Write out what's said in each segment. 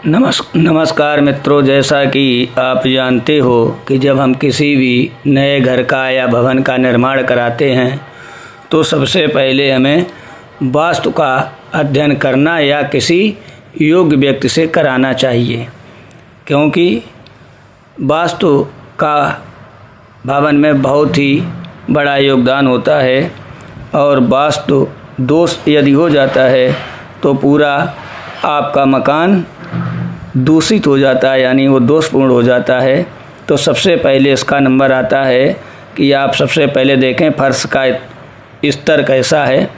नमस्कार मित्रों, जैसा कि आप जानते हो कि जब हम किसी भी नए घर का या भवन का निर्माण कराते हैं तो सबसे पहले हमें वास्तु का अध्ययन करना या किसी योग्य व्यक्ति से कराना चाहिए, क्योंकि वास्तु का भवन में बहुत ही बड़ा योगदान होता है और वास्तु दोष यदि हो जाता है तो पूरा आपका मकान दूषित हो जाता है, यानी वो दोषपूर्ण हो जाता है। तो सबसे पहले इसका नंबर आता है कि आप सबसे पहले देखें फर्श का स्तर कैसा है।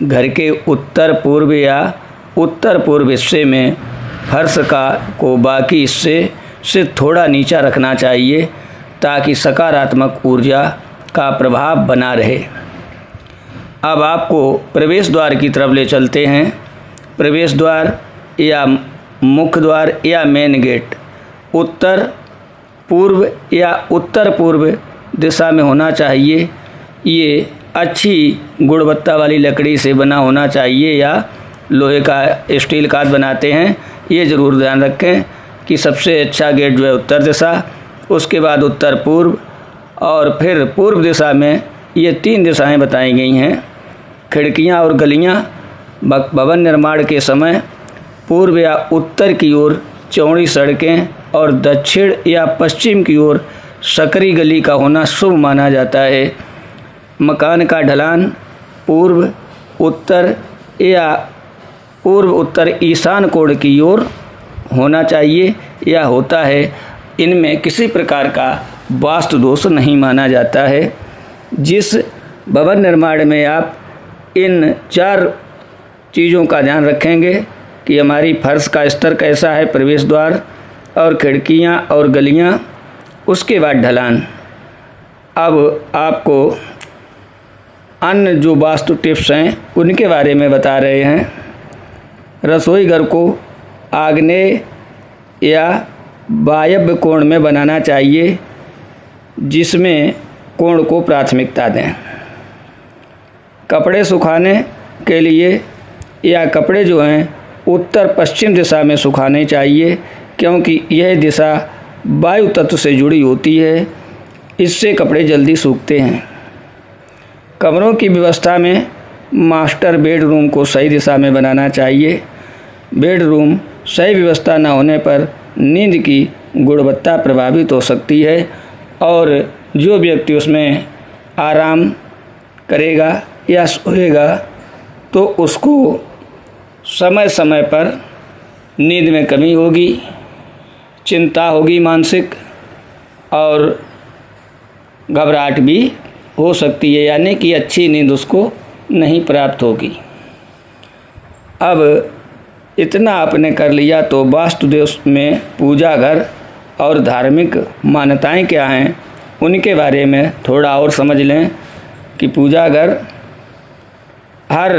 घर के उत्तर पूर्व या उत्तर पूर्व हिस्से में फर्श को बाकी हिस्से से थोड़ा नीचा रखना चाहिए ताकि सकारात्मक ऊर्जा का प्रभाव बना रहे। अब आपको प्रवेश द्वार की तरफ ले चलते हैं। प्रवेश द्वार या मुख्य द्वार या मेन गेट उत्तर पूर्व या उत्तर पूर्व दिशा में होना चाहिए। ये अच्छी गुणवत्ता वाली लकड़ी से बना होना चाहिए या लोहे का स्टील का बनाते हैं। ये ज़रूर ध्यान रखें कि सबसे अच्छा गेट जो है उत्तर दिशा, उसके बाद उत्तर पूर्व और फिर पूर्व दिशा में ये 3 दिशाएं बताई गई हैं। खिड़कियां और गलियां भवन निर्माण के समय पूर्व या उत्तर की ओर चौड़ी सड़कें और दक्षिण या पश्चिम की ओर सकरी गली का होना शुभ माना जाता है। मकान का ढलान पूर्व उत्तर या पूर्व उत्तर ईशान कोण की ओर होना चाहिए या होता है। इनमें किसी प्रकार का वास्तु दोष नहीं माना जाता है। जिस भवन निर्माण में आप इन 4 चीज़ों का ध्यान रखेंगे कि हमारी फर्श का स्तर कैसा है, प्रवेश द्वार और खिड़कियां और गलियां, उसके बाद ढलान। अब आपको अन्य जो वास्तु टिप्स हैं उनके बारे में बता रहे हैं। रसोई घर को आग्नेय या वायव्य कोण में बनाना चाहिए, जिसमें कोण को प्राथमिकता दें। कपड़े सुखाने के लिए या कपड़े जो हैं उत्तर पश्चिम दिशा में सुखाने चाहिए, क्योंकि यह दिशा वायु तत्व से जुड़ी होती है। इससे कपड़े जल्दी सूखते हैं। कमरों की व्यवस्था में मास्टर बेडरूम को सही दिशा में बनाना चाहिए। बेडरूम सही व्यवस्था न होने पर नींद की गुणवत्ता प्रभावित हो सकती है और जो व्यक्ति उसमें आराम करेगा या सोएगा तो उसको समय समय पर नींद में कमी होगी, चिंता होगी मानसिक, और घबराहट भी हो सकती है, यानी कि अच्छी नींद उसको नहीं प्राप्त होगी। अब इतना आपने कर लिया तो वास्तु दोष में पूजा घर और धार्मिक मान्यताएं क्या हैं उनके बारे में थोड़ा और समझ लें कि पूजा घर हर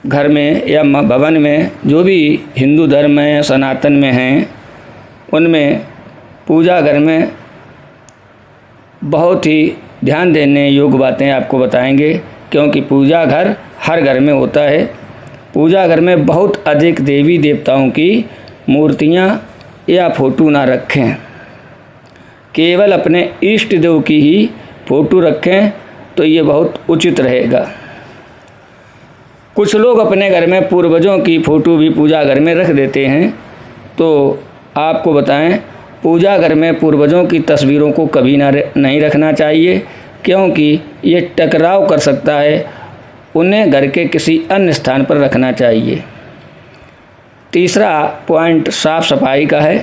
घर में या भवन में जो भी हिंदू धर्म में सनातन में हैं उनमें पूजा घर में बहुत ही ध्यान देने योग्य बातें आपको बताएंगे, क्योंकि पूजा घर हर घर में होता है। पूजा घर में बहुत अधिक देवी देवताओं की मूर्तियां या फ़ोटो ना रखें, केवल अपने इष्ट देव की ही फ़ोटो रखें तो ये बहुत उचित रहेगा। कुछ लोग अपने घर में पूर्वजों की फ़ोटो भी पूजा घर में रख देते हैं, तो आपको बताएं पूजा घर में पूर्वजों की तस्वीरों को कभी नहीं रखना चाहिए, क्योंकि ये टकराव कर सकता है। उन्हें घर के किसी अन्य स्थान पर रखना चाहिए। तीसरा पॉइंट साफ़ सफाई का है।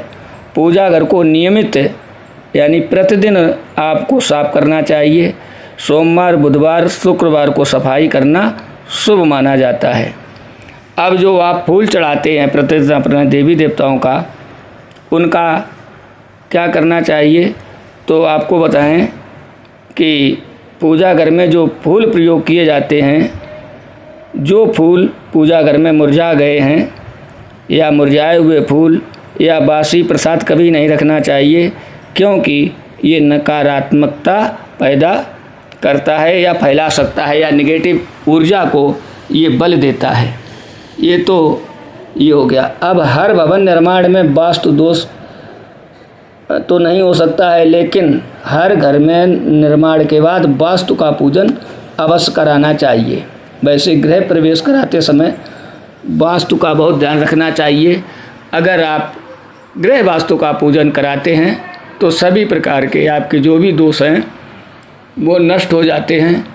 पूजा घर को नियमित यानी प्रतिदिन आपको साफ करना चाहिए। सोमवार, बुधवार, शुक्रवार को सफाई करना शुभ माना जाता है। अब जो आप फूल चढ़ाते हैं प्रतिदिन अपने देवी देवताओं का, उनका क्या करना चाहिए तो आपको बताएं कि पूजा घर में जो फूल प्रयोग किए जाते हैं, जो फूल पूजा घर में मुरझा गए हैं या मुरझाए हुए फूल या बासी प्रसाद कभी नहीं रखना चाहिए, क्योंकि ये नकारात्मकता पैदा करता है या फैला सकता है या नेगेटिव ऊर्जा को ये बल देता है। ये तो ये हो गया। अब हर भवन निर्माण में वास्तु दोष तो नहीं हो सकता है, लेकिन हर घर में निर्माण के बाद वास्तु का पूजन अवश्य कराना चाहिए। वैसे गृह प्रवेश कराते समय वास्तु का बहुत ध्यान रखना चाहिए। अगर आप गृह वास्तु का पूजन कराते हैं तो सभी प्रकार के आपके जो भी दोष हैं वो नष्ट हो जाते हैं।